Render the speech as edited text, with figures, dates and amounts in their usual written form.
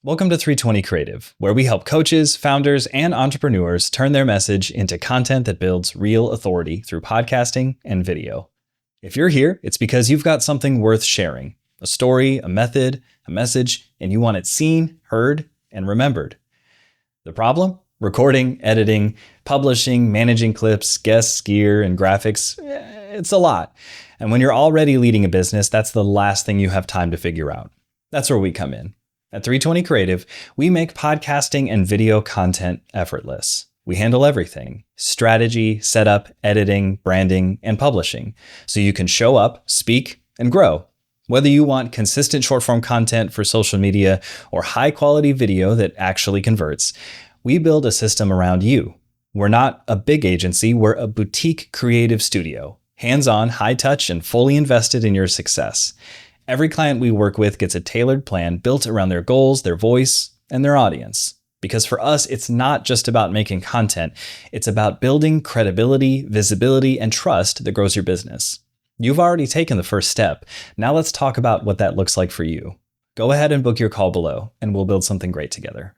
Welcome to 320 Creative, where we help coaches, founders, and entrepreneurs turn their message into content that builds real authority through podcasting and video. If you're here, it's because you've got something worth sharing, a story, a method, a message, and you want it seen, heard, and remembered. The problem? Recording, editing, publishing, managing clips, guests, gear, and graphics, it's a lot. And when you're already leading a business, that's the last thing you have time to figure out. That's where we come in. At 320 Creative, we make podcasting and video content effortless. We handle everything: strategy, setup, editing, branding, and publishing, so you can show up, speak, and grow. Whether you want consistent short-form content for social media or high-quality video that actually converts, we build a system around you. We're not a big agency, we're a boutique creative studio, hands-on, high-touch, and fully invested in your success. Every client we work with gets a tailored plan built around their goals, their voice, and their audience. Because for us, it's not just about making content, it's about building credibility, visibility, and trust that grows your business. You've already taken the first step. Now let's talk about what that looks like for you. Go ahead and book your call below, and we'll build something great together.